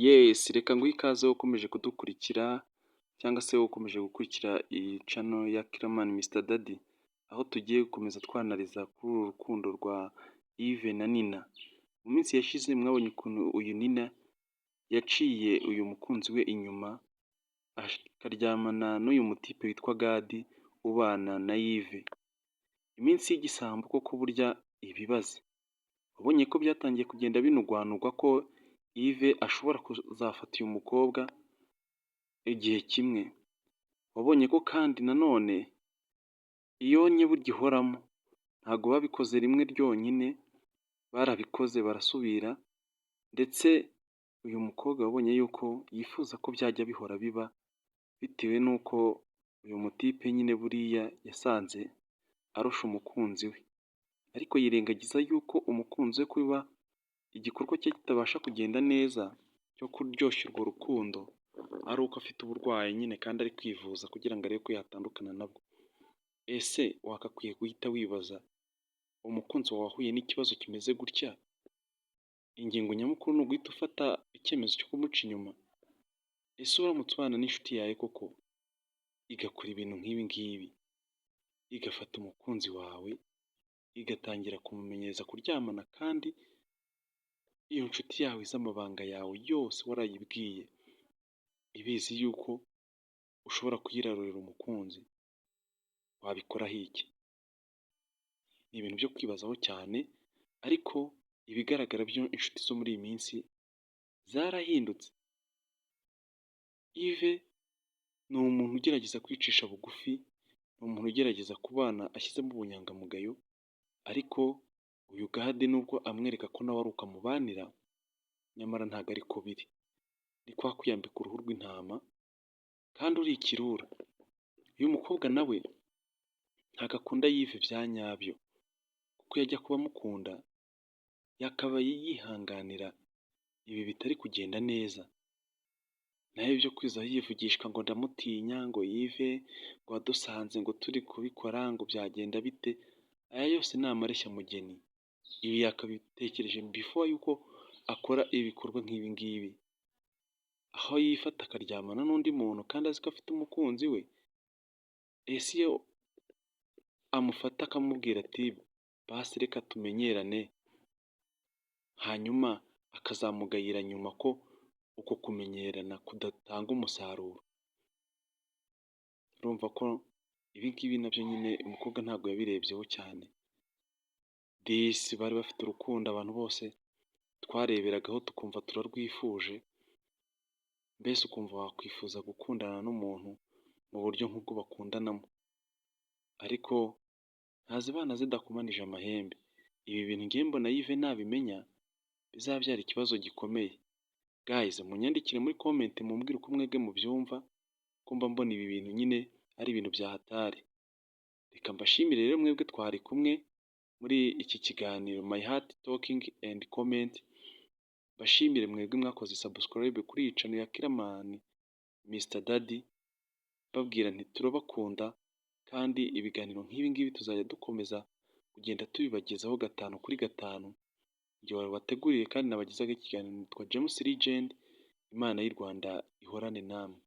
Yes, reka nguhe ikaze wowe ukomeje kudukurikira cyangwa se wowe ukomeje gukurikira iyi channel ya Kiramani Mr Daddy, aho tugiye gukomeza twanariza kuri uru rukundo rwa Yves na Nina. Mu minsi yashize mwabonye ukuntu uyu Nina yaciye uyu mukunzi we inyuma akaryamana n'uyu mutipe witwa Gadi ubana na Yves. Iminsi y'igisambo koko burya ibibaze. Wabonye ko byatangiye kugenda binugwanugwa ko Yves ashobora kuzafata uyu mukobwa igihe kimwe. Wabonye ko kandi nanone iyo burya ihoramo, ntabwo babikoze rimwe ryonyine, barabikoze barasubira, ndetse uyu mukobwa wabonye yuko yifuza ko byajya bihora biba, bitewe n'uko uyu mutipe nyine buriya yasanze arusha umukunzi we, ariko yirengagiza yuko umukunzi we kuba igikorwa cye kitabasha kugenda neza cyo kuryoshya urwo rukundo ari uko afite uburwayi nyine kandi ari kwivuza kugira ngo arebe ko yatandukana nabwo. Ese wakakwiye guhita wibaza, umukunzi wawe wahuye n'ikibazo kimeze gutya, ingingo nyamukuru ni uguhita ufata icyemezo cyo kumuca inyuma? Ese uramutse ubana n'inshuti yawe koko igakora ibintu nk'ibi ngibi, igafata umukunzi wawe igatangira kumumenyereza kuryamana, kandi iyo nshuti yawe izi amabanga yawe yose warayibwiye, ibizi yuko ushobora kuyirarurira umukunzi, wabikoraho iki? Ni ibintu byo kwibazaho cyane, ariko ibigaragara byo inshuti zo muri iyi minsi zarahindutse. Yves ni umuntu ugerageza kwicisha bugufi, ni umuntu ugerageza kubana ashyizemo ubunyangamugayo, ariko uyu Gadi nubwo amwereka ko nawe ari ukamubanira, nyamara ntabwo ariko biri. Ni kwa kwiyambika uruhu rw'intama kandi uri ikirura. Uyu mukobwa nawe ntabwo akunda Yves bya nyabyo, kuko iyo ajya kuba amukunda yakabaye yihanganira ibi bitari kugenda neza. Nawe byo kwiza yivugishwa ngo ndamutinya, ngo Yves ngo wadusanze ngo turi kubikora ngo byagenda bite, aya yose ni amareshya-mugeni. Ibi yakabitekereje before yuko akora ibikorwa nk'ibi ngibi, aho yifata akaryamana n'undi muntu kandi azi ko afite umukunzi we. Ese iyo amufata akamubwira ati basi reka tumenyerane, hanyuma akazamugayira nyuma ko uko kumenyerana kudatanga umusaruro, urumva ko ibi ngibi nabyo nyine umukobwa ntabwo yabirebyeho cyane. Disi bari bafite urukundo abantu bose twareberagaho tukumva turarwifuje, mbese ukumva wakwifuza gukundana n'umuntu mu buryo nk'ubwo bakundanamo, ariko ntazibana zidakumanije amahembe. Ibi bintu ngiye mbona Yves nabimenya bizabyara ikibazo gikomeye. Guys, munyandikire muri comment mumbwire uko mwebwe mubyumva, ko mba mbona ibi bintu nyine ari ibintu bya hatari. Reka mbashimire rero mwebwe twari kumwe muri iki kiganiro My Heart Talking and Comment. Bashimire mwebwe mwakoze subscribe kuri iyi channel ya Kiramani Mr Daddy, babwira nti turabakunda, kandi ibiganiro nk'ibi ngibi tuzajya dukomeza kugenda tubibagezaho 5 kuri 5. Njye wabateguriye kandi nabagezaho ikiganiro nitwa James Legend. Imana y'u Rwanda ihorane namwe.